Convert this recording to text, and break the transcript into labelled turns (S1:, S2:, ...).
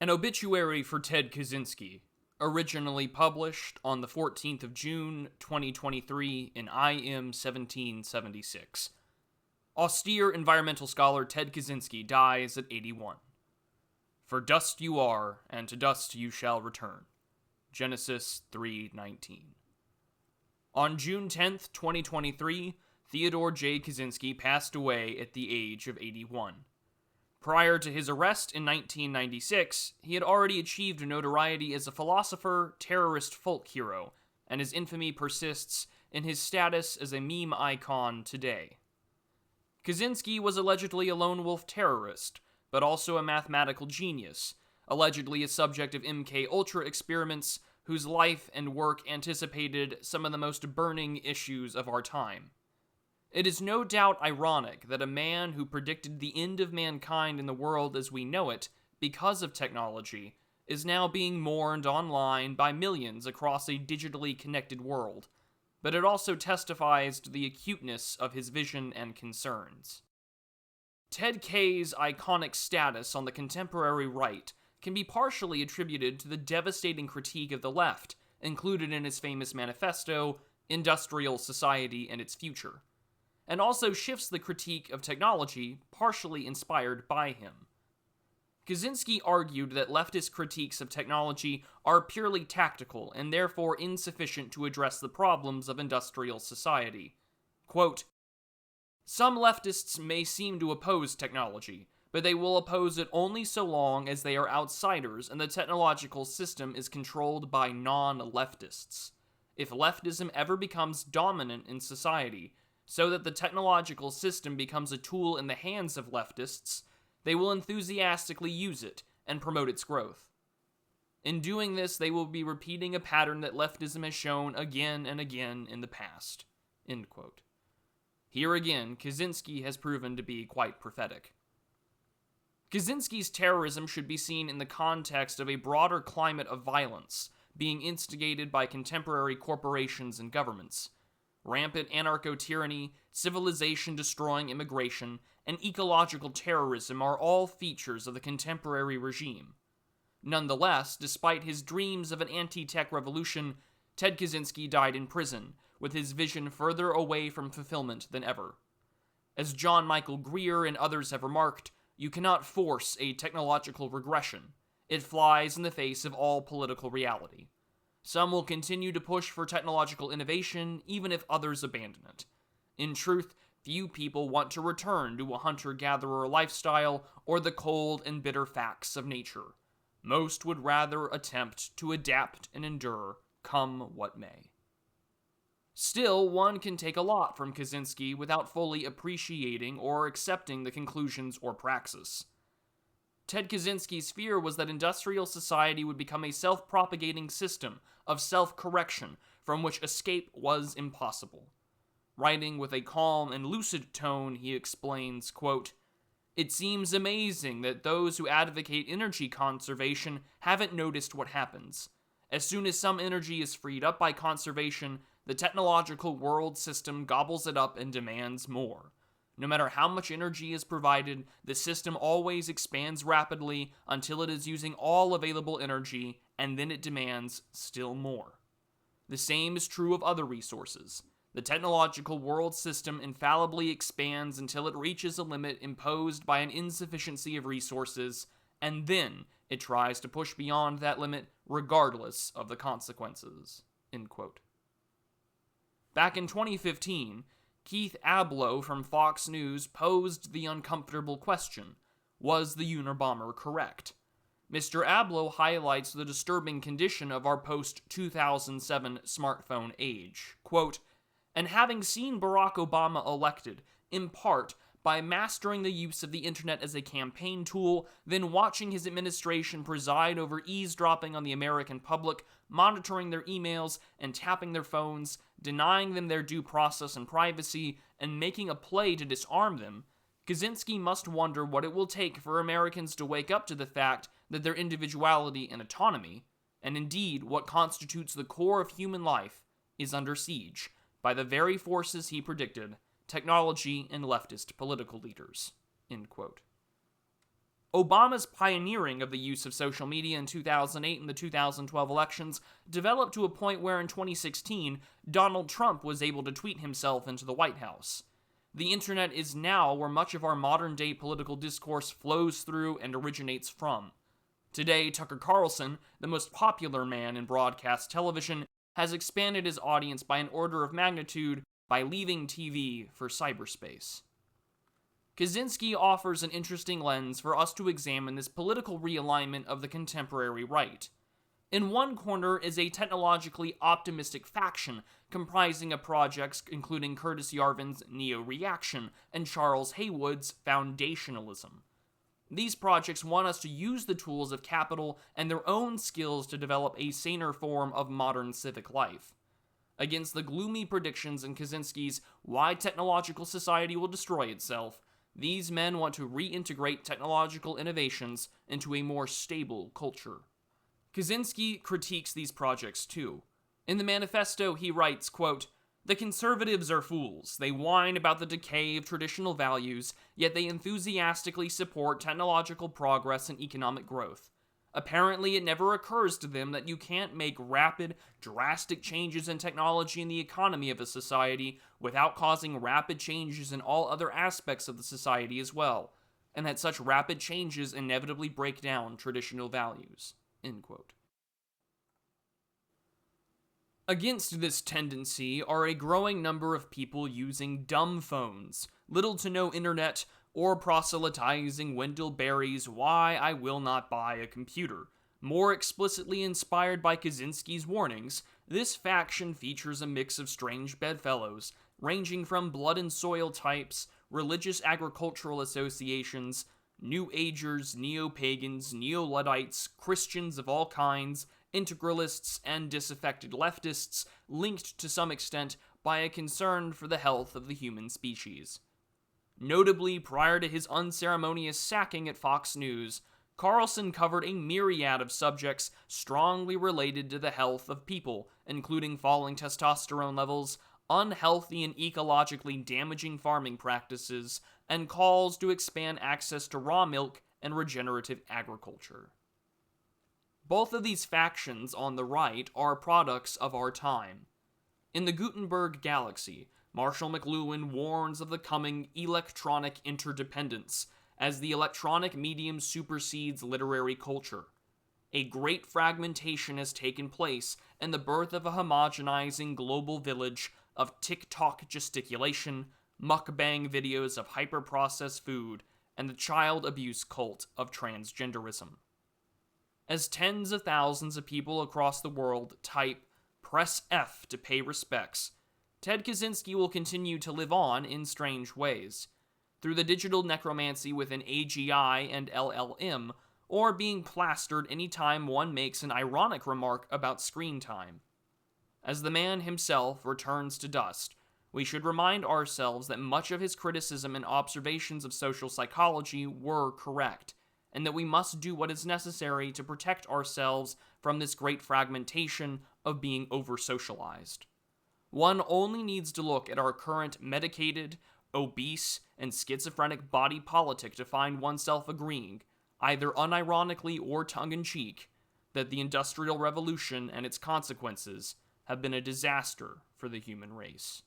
S1: An Obituary for Ted Kaczynski, originally published on the 14th of June, 2023 in IM 1776. Austere environmental scholar Ted Kaczynski dies at 81. For dust you are, and to dust you shall return. Genesis 3:19. On June 10th, 2023, Theodore J. Kaczynski passed away at the age of 81. Prior to his arrest in 1996, he had already achieved notoriety as a philosopher, terrorist folk hero, and his infamy persists in his status as a meme icon today. Kaczynski was allegedly a lone wolf terrorist, but also a mathematical genius, allegedly a subject of MK Ultra experiments, whose life and work anticipated some of the most burning issues of our time. It is no doubt ironic that a man who predicted the end of mankind in the world as we know it because of technology is now being mourned online by millions across a digitally connected world, but it also testifies to the acuteness of his vision and concerns. Ted K's iconic status on the contemporary right can be partially attributed to the devastating critique of the left included in his famous manifesto, Industrial Society and Its Future, and also shifts the critique of technology, partially inspired by him. Kaczynski argued that leftist critiques of technology are purely tactical and therefore insufficient to address the problems of industrial society. Quote, "Some leftists may seem to oppose technology, but they will oppose it only so long as they are outsiders and the technological system is controlled by non-leftists. If leftism ever becomes dominant in society, so that the technological system becomes a tool in the hands of leftists, they will enthusiastically use it and promote its growth. In doing this, they will be repeating a pattern that leftism has shown again and again in the past." End quote. Here again, Kaczynski has proven to be quite prophetic. Kaczynski's terrorism should be seen in the context of a broader climate of violence being instigated by contemporary corporations and governments. Rampant anarcho-tyranny, civilization-destroying immigration, and ecological terrorism are all features of the contemporary regime. Nonetheless, despite his dreams of an anti-tech revolution, Ted Kaczynski died in prison, with his vision further away from fulfillment than ever. As John Michael Greer and others have remarked, you cannot force a technological regression. It flies in the face of all political reality. Some will continue to push for technological innovation, even if others abandon it. In truth, few people want to return to a hunter-gatherer lifestyle or the cold and bitter facts of nature. Most would rather attempt to adapt and endure, come what may. Still, one can take a lot from Kaczynski without fully appreciating or accepting the conclusions or praxis. Ted Kaczynski's fear was that industrial society would become a self-propagating system of self-correction from which escape was impossible. Writing with a calm and lucid tone, he explains, quote, "It seems amazing that those who advocate energy conservation haven't noticed what happens. As soon as some energy is freed up by conservation, the technological world system gobbles it up and demands more. No matter how much energy is provided, the system always expands rapidly until it is using all available energy, and then it demands still more. The same is true of other resources. The technological world system infallibly expands until it reaches a limit imposed by an insufficiency of resources, and then it tries to push beyond that limit regardless of the consequences." End quote. Back in 2015, Keith Ablow from Fox News posed the uncomfortable question, was the Unabomber correct? Mr. Ablow highlights the disturbing condition of our post-2007 smartphone age. Quote, "And having seen Barack Obama elected, in part, by mastering the use of the internet as a campaign tool, then watching his administration preside over eavesdropping on the American public, monitoring their emails and tapping their phones, denying them their due process and privacy, and making a play to disarm them, Kaczynski must wonder what it will take for Americans to wake up to the fact that their individuality and autonomy, and indeed what constitutes the core of human life, is under siege by the very forces he predicted, technology and leftist political leaders." End quote. Obama's pioneering of the use of social media in 2008 and the 2012 elections developed to a point where in 2016, Donald Trump was able to tweet himself into the White House. The internet is now where much of our modern-day political discourse flows through and originates from. Today, Tucker Carlson, the most popular man in broadcast television, has expanded his audience by an order of magnitude by leaving TV for cyberspace. Kaczynski offers an interesting lens for us to examine this political realignment of the contemporary right. In one corner is a technologically optimistic faction comprising of projects including Curtis Yarvin's Neo-Reaction and Charles Haywood's Foundationalism. These projects want us to use the tools of capital and their own skills to develop a saner form of modern civic life. Against the gloomy predictions in Kaczynski's Why Technological Society Will Destroy Itself, these men want to reintegrate technological innovations into a more stable culture. Kaczynski critiques these projects too. In the manifesto, he writes, quote, "The conservatives are fools. They whine about the decay of traditional values, yet they enthusiastically support technological progress and economic growth. Apparently, it never occurs to them that you can't make rapid, drastic changes in technology and the economy of a society without causing rapid changes in all other aspects of the society as well, and that such rapid changes inevitably break down traditional values." End quote. Against this tendency are a growing number of people using dumb phones, little to no internet, or proselytizing Wendell Berry's Why I Will Not Buy a Computer. More explicitly inspired by Kaczynski's warnings, this faction features a mix of strange bedfellows, ranging from blood and soil types, religious agricultural associations, New Agers, neo-pagans, neo-Luddites, Christians of all kinds, integralists, and disaffected leftists, linked to some extent by a concern for the health of the human species. Notably, prior to his unceremonious sacking at Fox News, Carlson covered a myriad of subjects strongly related to the health of people, including falling testosterone levels, unhealthy and ecologically damaging farming practices, and calls to expand access to raw milk and regenerative agriculture. Both of these factions on the right are products of our time. In the Gutenberg Galaxy, Marshall McLuhan warns of the coming electronic interdependence as the electronic medium supersedes literary culture. A great fragmentation has taken place and the birth of a homogenizing global village of TikTok gesticulation, mukbang videos of hyper-processed food, and the child abuse cult of transgenderism. As tens of thousands of people across the world type "press F to pay respects," Ted Kaczynski will continue to live on in strange ways, through the digital necromancy within AGI and LLM, or being plastered anytime one makes an ironic remark about screen time. As the man himself returns to dust, we should remind ourselves that much of his criticism and observations of social psychology were correct, and that we must do what is necessary to protect ourselves from this great fragmentation of being over-socialized. One only needs to look at our current medicated, obese, and schizophrenic body politic to find oneself agreeing, either unironically or tongue-in-cheek, that the Industrial Revolution and its consequences have been a disaster for the human race.